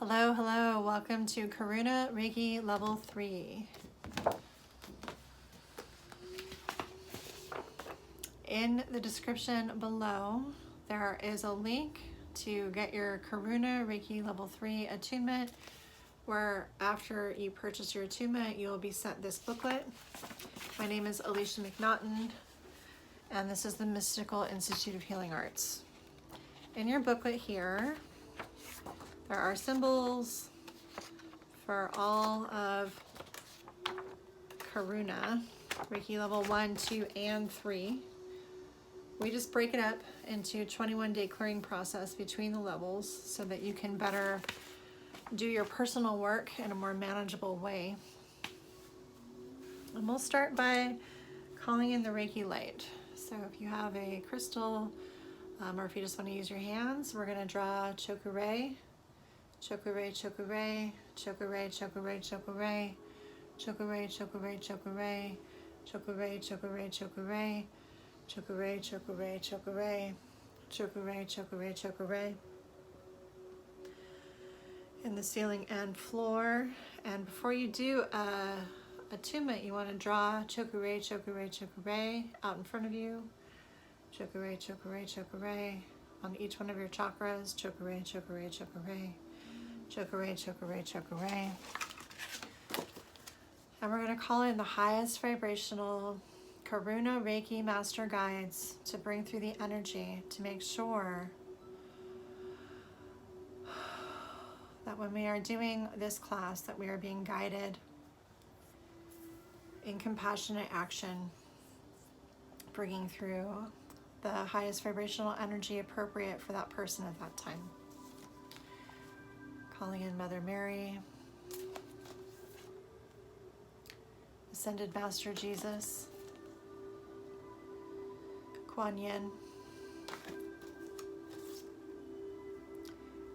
Hello, hello. Welcome to Karuna Reiki Level 3. In the description below, there is a link to get your Karuna Reiki Level 3 attunement, where after you purchase your attunement, you will be sent this booklet. My name is Alicia McNaughton, and this is the Mystical Institute of Healing Arts. In your booklet here, there are symbols for all of Karuna, Reiki level 1, 2, and 3. We just break it up into a 21-day clearing process between the levels so that you can better do your personal work in a more manageable way. And we'll start by calling in the Reiki light. So if you have a crystal, or if you just want to use your hands, we're going to draw Chokurei. Chokurei, chokurei, chokurei, chokurei, chokurei, chokurei, chokurei, chokurei, chokurei, chokurei, chokurei, chokurei, chokurei, chokurei, chokurei, chokurei, chokurei. In the ceiling and floor. And before you do attunement, you want to draw chokurei, chokurei, chokurei out in front of you. Chokurei, chokurei, chokurei on each one of your chakras. Chokurei, chokurei, chokurei. Chokurei, chokurei, chokurei. And we're going to call in the highest vibrational Karuna Reiki Master Guides to bring through the energy to make sure that when we are doing this class that we are being guided in compassionate action, bringing through the highest vibrational energy appropriate for that person at that time. Calling in Mother Mary, Ascended Master Jesus, Kuan Yin,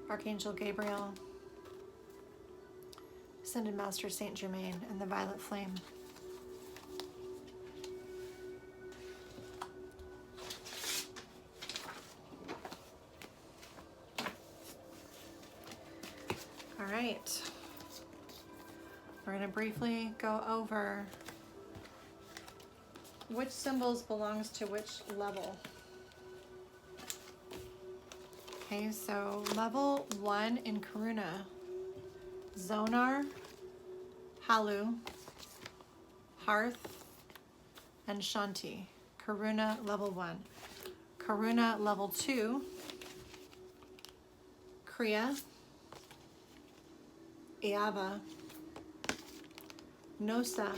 Archangel Gabriel, Ascended Master Saint Germain, and the Violet Flame. All right, we're going to briefly go over which symbols belongs to which level. Okay, so level 1 in Karuna, Zonar, Halu, Hearth, and Shanti. Karuna level 1. Karuna level 2, Kriya, Iava, Nosa,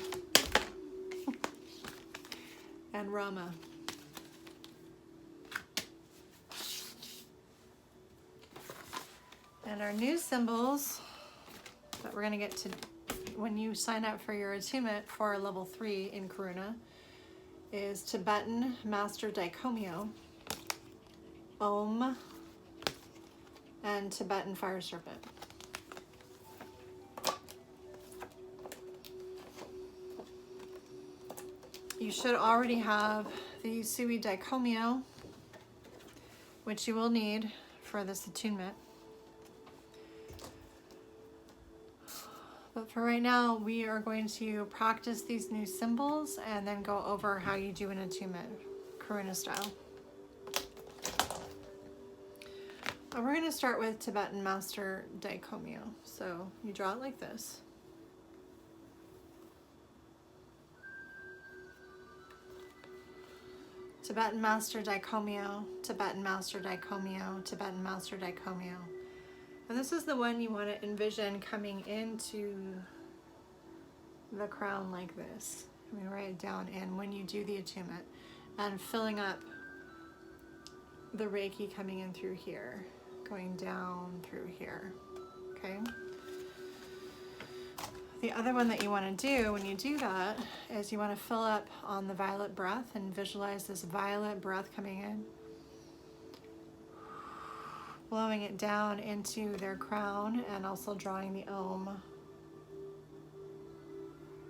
and Rama. And our new symbols that we're going to get to when you sign up for your attunement for level 3 in Karuna is Tibetan Master Daikomyo, Om, and Tibetan Fire Serpent. You should already have the Sui Daikomyo, which you will need for this attunement. But for right now, we are going to practice these new symbols and then go over how you do an attunement, Karuna style. And we're going to start with Tibetan Master Daikomyo. So you draw it like this. Tibetan Master Daikomyo, Tibetan Master Daikomyo, Tibetan Master Daikomyo. And this is the one you want to envision coming into the crown like this. Let me write it down in when you do the attunement and filling up the Reiki coming in through here, going down through here, okay? The other one that you want to do when you do that is you want to fill up on the violet breath and visualize this violet breath coming in, blowing it down into their crown, and also drawing the Om.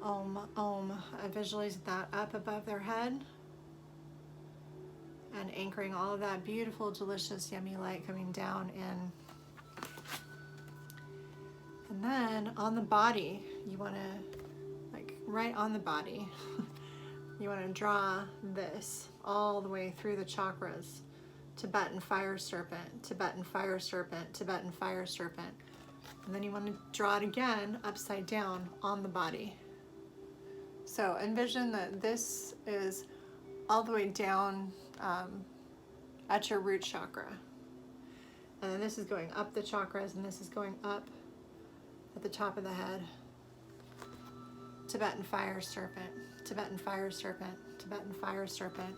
Om, Om. Visualize that up above their head and anchoring all of that beautiful, delicious, yummy light coming down in And then on the body, you want to, like right on the body, you want to draw this all the way through the chakras. Tibetan fire serpent, Tibetan fire serpent, Tibetan fire serpent. And then you want to draw it again upside down on the body. So envision that this is all the way down at your root chakra. And then this is going up the chakras, and this is going up at the top of the head. Tibetan fire serpent, Tibetan fire serpent, Tibetan fire serpent.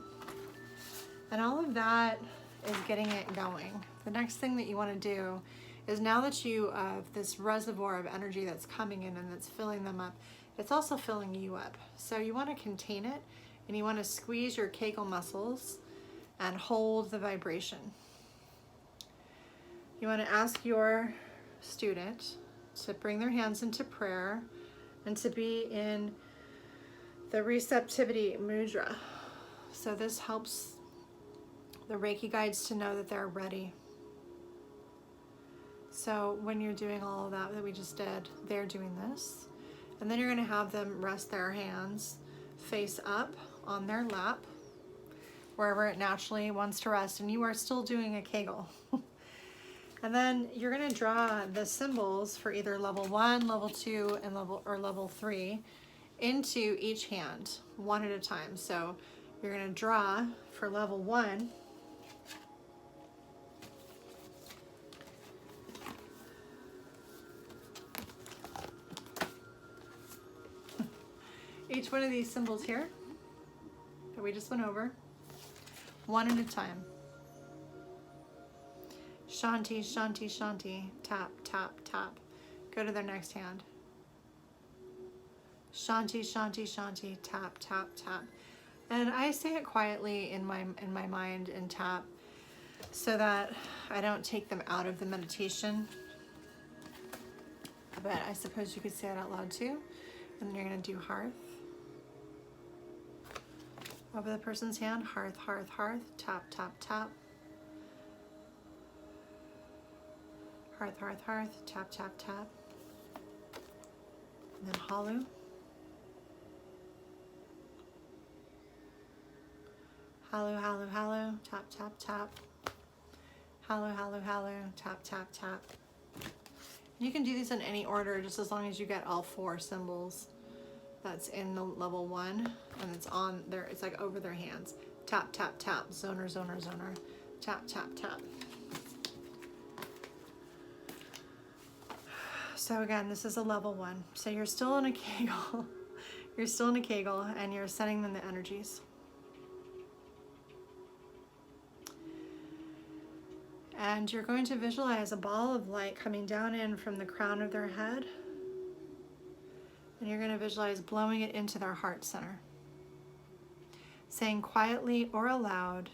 And all of that is getting it going. The next thing that you want to do is, now that you have this reservoir of energy that's coming in and that's filling them up, it's also filling you up. So you want to contain it, and you want to squeeze your Kegel muscles and hold the vibration. You want to ask your student to bring their hands into prayer and to be in the receptivity mudra. So this helps the Reiki guides to know that they're ready. So when you're doing all of that we just did, they're doing this. And then you're going to have them rest their hands face up on their lap, wherever it naturally wants to rest, and you are still doing a Kegel. And then you're going to draw the symbols for either level 1, level 2, and level 3 into each hand, one at a time. So you're going to draw for level 1. Each one of these symbols here that we just went over, one at a time. Shanti, shanti, shanti, tap, tap, tap. Go to their next hand. Shanti, shanti, shanti, tap, tap, tap. And I say it quietly in my mind and tap, so that I don't take them out of the meditation. But I suppose you could say it out loud too. And then you're going to do hearth. Over the person's hand, hearth, hearth, hearth, tap, tap, tap. Hearth, hearth, hearth, tap, tap, tap. And then halu. Halu, halu, halu, tap, tap, tap. Halu, halu, halu, tap, tap, tap. You can do these in any order, just as long as you get all 4 symbols. That's in the level 1, and it's on there. It's like over their hands. Tap, tap, tap. Zoner, zoner, zoner. Tap, tap, tap. So again, this is a level 1. So you're still in a Kegel. You're still in a Kegel, and you're sending them the energies. And you're going to visualize a ball of light coming down in from the crown of their head. And you're going to visualize blowing it into their heart center. Saying quietly or aloud,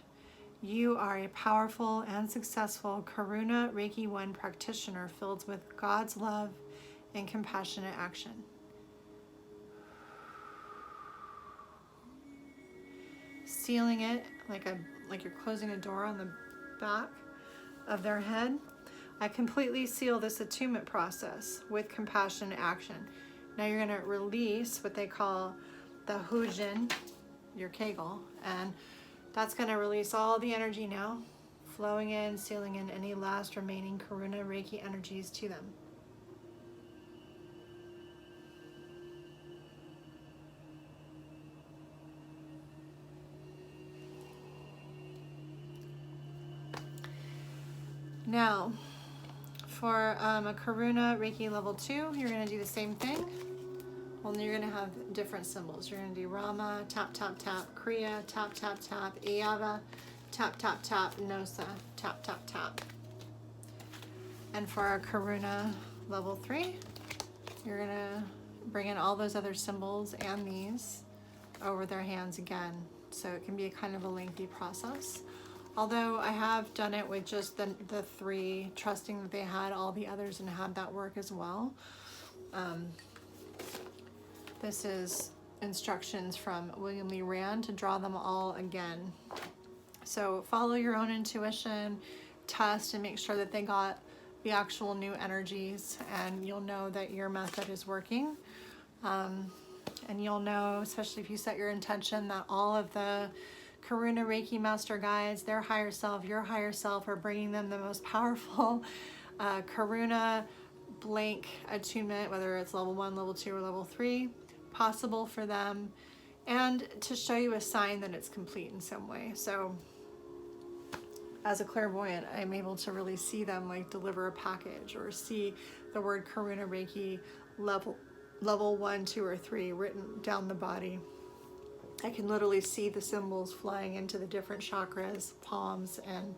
you are a powerful and successful Karuna Reiki 1 practitioner filled with God's love and compassionate action. Sealing it like you're closing a door on the back of their head. I completely seal this attunement process with compassionate action. Now you're going to release what they call the Hujin, your Kegel, and that's going to release all the energy now, flowing in, sealing in any last remaining Karuna Reiki energies to them. Now, for a Karuna Reiki level 2, you're going to do the same thing. Only you're going to have different symbols. You're going to do Rama, tap, tap, tap, Kriya, tap, tap, tap, Iyava, tap, tap, tap, Nosa, tap, tap, tap. And for our Karuna level 3, you're going to bring in all those other symbols and these over their hands again. So it can be a kind of a lengthy process. Although I have done it with just the 3, trusting that they had all the others and had that work as well. This is instructions from William Lee Rand to draw them all again. So follow your own intuition, test and make sure that they got the actual new energies, and you'll know that your method is working. And you'll know, especially if you set your intention, that all of the Karuna Reiki Master Guides, their higher self, your higher self, are bringing them the most powerful Karuna blank attunement, whether it's level 1, level 2, or level 3, possible for them, and to show you a sign that it's complete in some way. So as a clairvoyant, I'm able to really see them like deliver a package, or see the word Karuna Reiki level 1, 2, or 3 written down the body. I can literally see the symbols flying into the different chakras, palms, and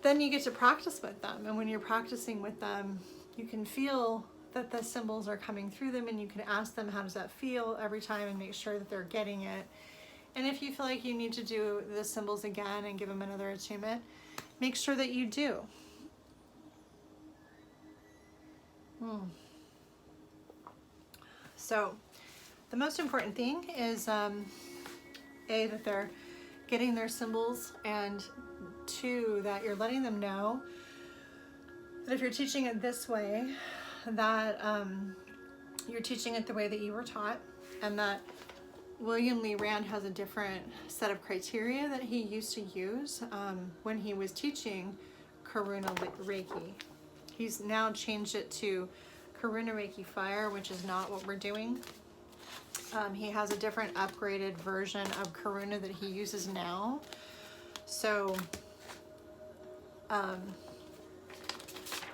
then you get to practice with them. And when you're practicing with them, you can feel that the symbols are coming through them, and you can ask them, how does that feel, every time, and make sure that they're getting it. And if you feel like you need to do the symbols again and give them another attunement, make sure that you do. So the most important thing is that they're getting their symbols, and 2, that you're letting them know that if you're teaching it this way, that you're teaching it the way that you were taught, and that William Lee Rand has a different set of criteria that he used to use when he was teaching Karuna Reiki. He's now changed it to Karuna Reiki Fire, which is not what we're doing. He has a different upgraded version of Karuna that he uses now. So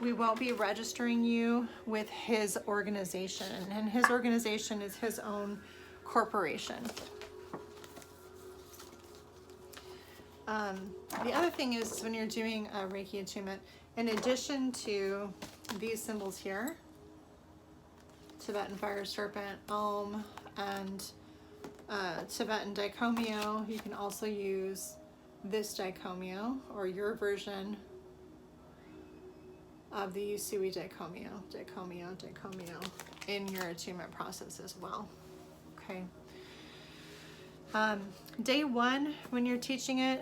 we won't be registering you with his organization, and his organization is his own corporation. The other thing is, when you're doing a Reiki attunement, in addition to these symbols here, Tibetan Fire Serpent, Om, and Tibetan Daikomyo, you can also use this Daikomyo, or your version of the Usui Daikomyo, in your attunement process as well. Okay. Day 1, when you're teaching it,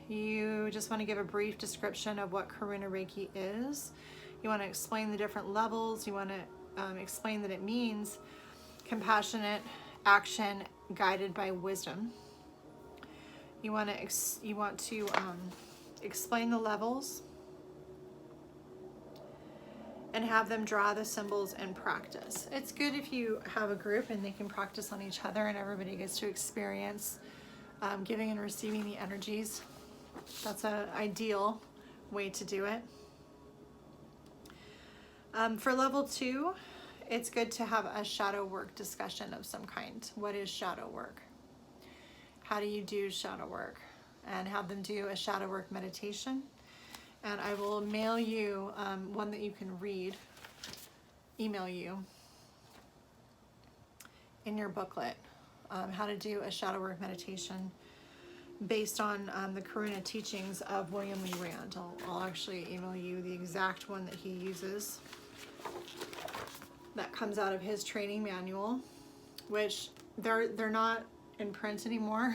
you just want to give a brief description of what Karuna Reiki is. You want to explain the different levels. You want to explain that it means compassionate action guided by wisdom. You want to explain the levels and have them draw the symbols and practice. It's good if you have a group and they can practice on each other, and everybody gets to experience giving and receiving the energies. That's an ideal way to do it. For level 2, it's good to have a shadow work discussion of some kind. What is shadow work? How do you do shadow work? And have them do a shadow work meditation. And I will mail you one that you can read, email you in your booklet, how to do a shadow work meditation based on the Karuna teachings of William Lee Rand. I'll actually email you the exact one that he uses. That comes out of his training manual, which they're not in print anymore.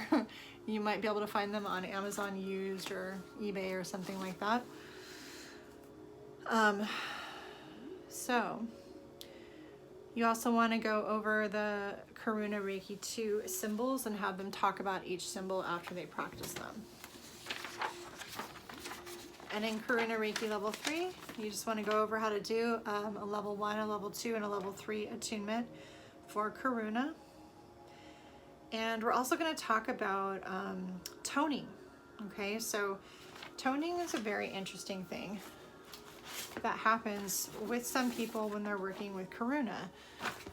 You might be able to find them on Amazon used or eBay or something like that. So you also want to go over the Karuna Reiki 2 symbols and have them talk about each symbol after they practice them. And in Karuna Reiki level 3, you just want to go over how to do a level 1, a level 2, and a level 3 attunement for Karuna. And we're also going to talk about toning. Okay, so toning is a very interesting thing that happens with some people when they're working with Karuna.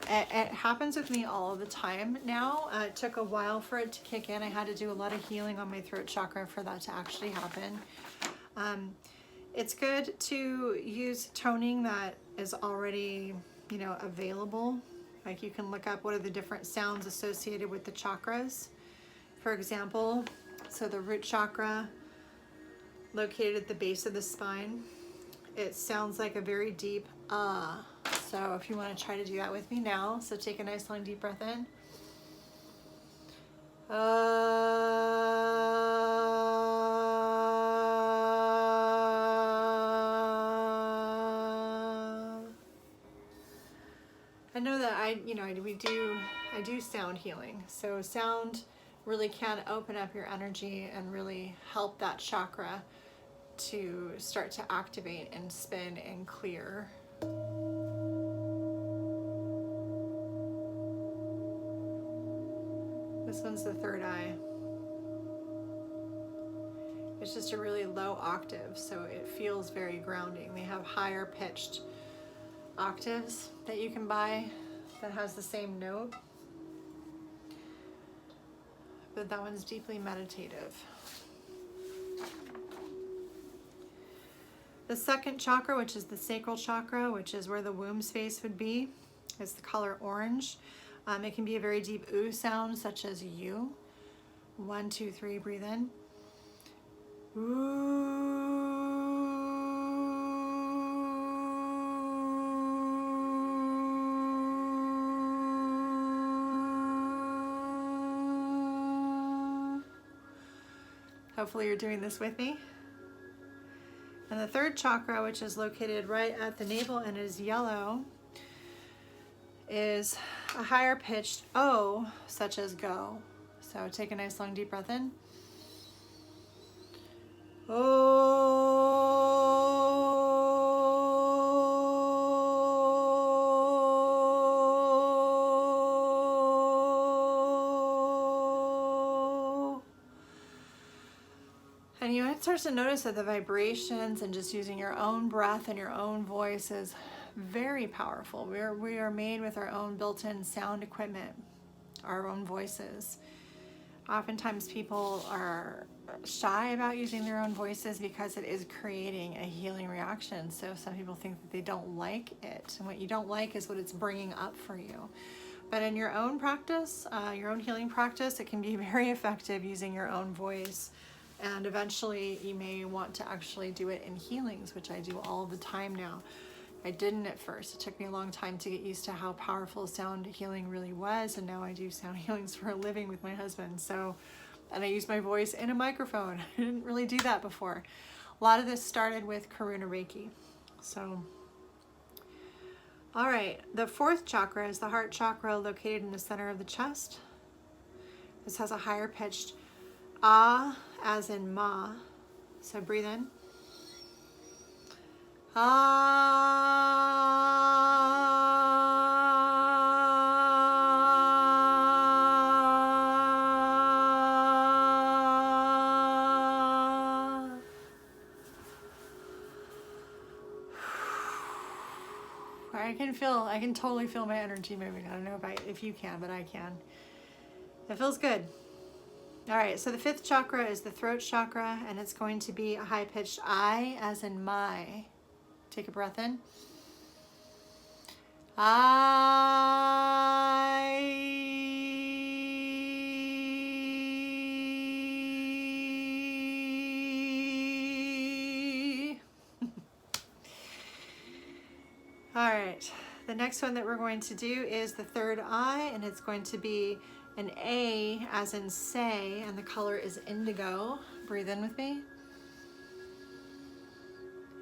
It happens with me all the time now. It took a while for it to kick in. I had to do a lot of healing on my throat chakra for that to actually happen. It's good to use toning that is already, available. Like, you can look up what are the different sounds associated with the chakras. For example, so the root chakra, located at the base of the spine, it sounds like a very deep ah. So if you want to try to do that with me now, so take a nice long deep breath in. I know that I do sound healing. So sound really can open up your energy and really help that chakra to start to activate and spin and clear. This one's the third eye. It's just a really low octave, so it feels very grounding. They have higher pitched octaves that you can buy that has the same note, but that one's deeply meditative. The second chakra, which is the sacral chakra, which is where the womb space would be, is the color orange. It can be a very deep ooh sound, such as you. 1, 2, 3, breathe in. Ooh. Hopefully you're doing this with me. And the third chakra, which is located right at the navel and is yellow, is a higher pitched O, such as go. So take a nice long deep breath in. Oh. And you start to notice that the vibrations and just using your own breath and your own voice is very powerful. We are made with our own built-in sound equipment, our own voices. Oftentimes people are shy about using their own voices because it is creating a healing reaction. So some people think that they don't like it. And what you don't like is what it's bringing up for you. But in your own practice, your own healing practice, it can be very effective using your own voice. And eventually you may want to actually do it in healings, which I do all the time now. I didn't at first. It took me a long time to get used to how powerful sound healing really was, and now I do sound healings for a living with my husband. So, and I use my voice in a microphone. I didn't really do that before. A lot of this started with Karuna Reiki. So, all right, the fourth chakra is the heart chakra located in the center of the chest. This has a higher pitched ah as in ma. So breathe in. I can totally feel my energy moving. I don't know if you can, but I can. It feels good. All right, so the fifth chakra is the throat chakra, and it's going to be a high-pitched I as in my. Take a breath in. All right, the next one that we're going to do is the third eye, and it's going to be an A as in say, and the color is indigo. Breathe in with me.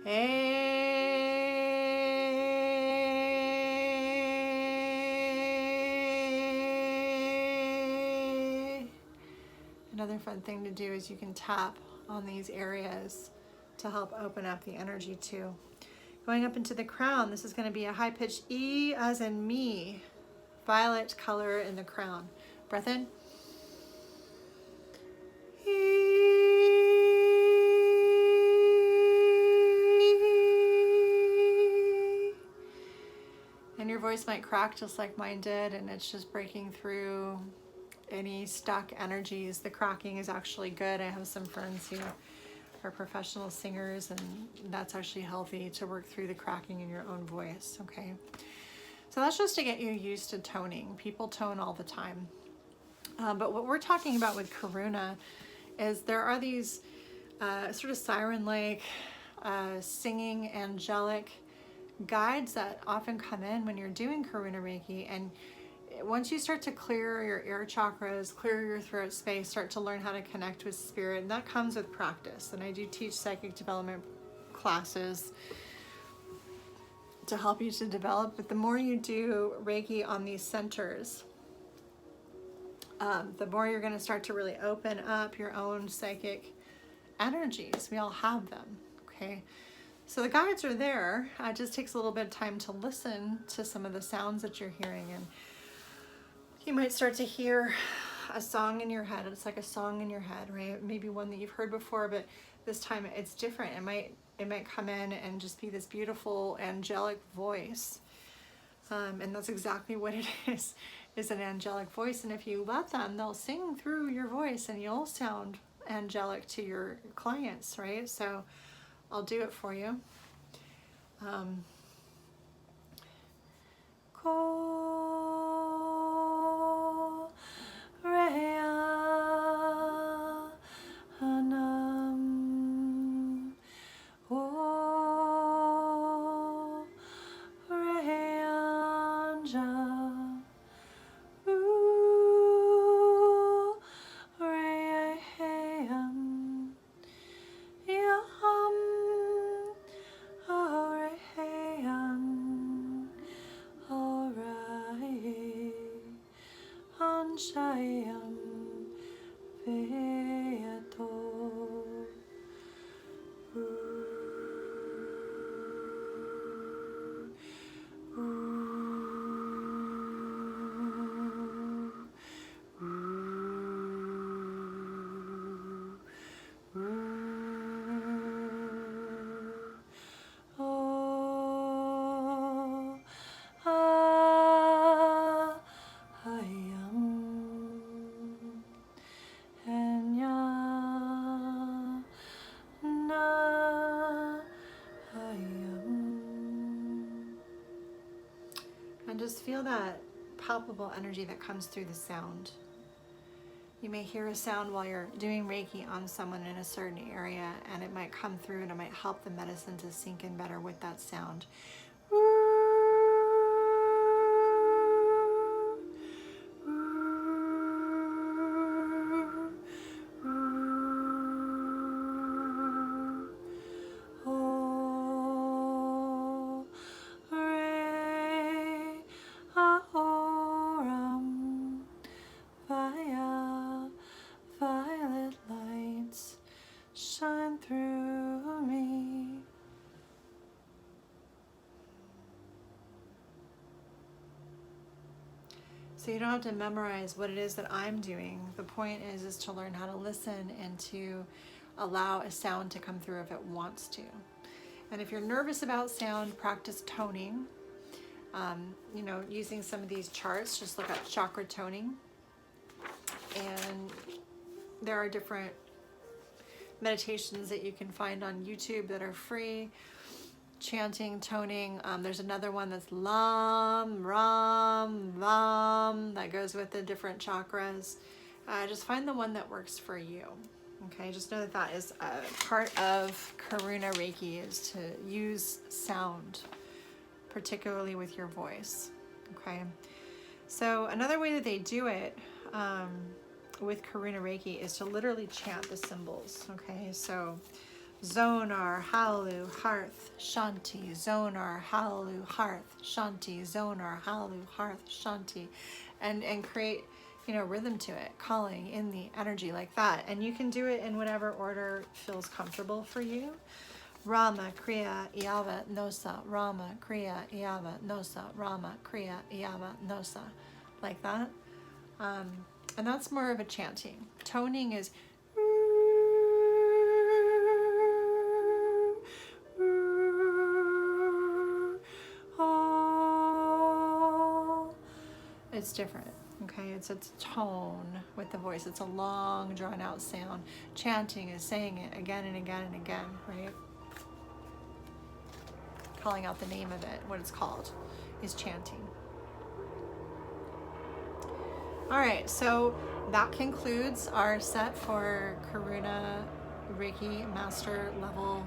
A. Another fun thing to do is you can tap on these areas to help open up the energy too. Going up into the crown, this is going to be a high-pitched E as in me, violet color in the crown. Breath in. And your voice might crack just like mine did, and it's just breaking through any stuck energies. The cracking is actually good. I have some friends who are professional singers, and that's actually healthy to work through the cracking in your own voice, okay? So that's just to get you used to toning. People tone all the time. But what we're talking about with Karuna is there are these sort of siren-like singing angelic guides that often come in when you're doing Karuna Reiki, and once you start to clear your ear chakras, clear your throat space, start to learn how to connect with spirit, and that comes with practice. And I do teach psychic development classes to help you to develop. But the more you do Reiki on these centers, the more you're going to start to really open up your own psychic energies. We all have them, okay? So the guides are there. It just takes a little bit of time to listen to some of the sounds that you're hearing, and you might start to hear a song in your head. It's like a song in your head, right? Maybe one that you've heard before, but this time it's different. It might come in and just be this beautiful angelic voice. And that's exactly what it is an angelic voice. And if you let them, they'll sing through your voice and you'll sound angelic to your clients, right? So I'll do it for you. Ko Rea Hanam O Reanja Rehan Yaham Orehan Orai Anshayam Veyato. And just feel that palpable energy that comes through the sound. You may hear a sound while you're doing Reiki on someone in a certain area, and it might come through and it might help the medicine to sink in better with that sound. Violet lights shine through me. So you don't have to memorize what it is that I'm doing. The point is to learn how to listen and to allow a sound to come through if it wants to. And if you're nervous about sound, practice toning. You know, using some of these charts, just look up chakra toning. And there are different meditations that you can find on YouTube that are free. Chanting, toning. There's another one that's Lam, Ram, Vam, that goes with the different chakras. Just find the one that works for you. Okay, just know that that is a part of Karuna Reiki, is to use sound, particularly with your voice. Okay, so another way that they do it with Karuna Reiki is to literally chant the symbols. Okay, so Zonar, Halu, Hearth, Shanti, Zonar, Halu, Hearth, Shanti, Zonar, Halu, Hearth, Shanti, and create, you know, rhythm to it, calling in the energy like that. And you can do it in whatever order feels comfortable for you. Rama, Kriya, Iyava, Nosa, Rama, Kriya, Iyava, Nosa, Rama, Kriya, Iyava, Nosa, like that. And that's more of a chanting. Toning is it's different, okay? It's a tone with the voice. It's a long, drawn-out sound. Chanting is saying it again and again and again, right? Calling out the name of it, what it's called, is chanting. All right, so that concludes our set for Karuna Reiki Master Level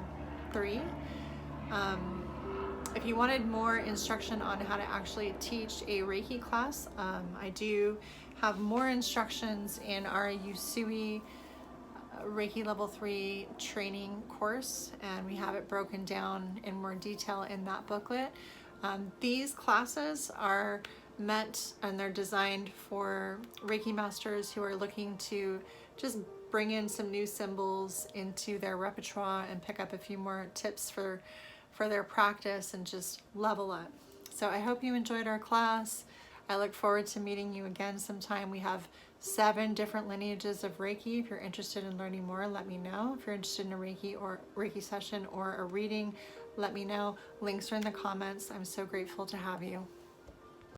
3. If you wanted more instruction on how to actually teach a Reiki class, I do have more instructions in our Usui Reiki Level 3 training course, and we have it broken down in more detail in that booklet. These classes are meant and they're designed for Reiki masters who are looking to just bring in some new symbols into their repertoire and pick up a few more tips for their practice and just level up. So I hope you enjoyed our class. I look forward to meeting you again sometime. We have 7 different lineages of Reiki. If you're interested in learning more, let me know. If you're interested in a Reiki session or a reading, let me know. Links are in the comments. I'm so grateful to have you.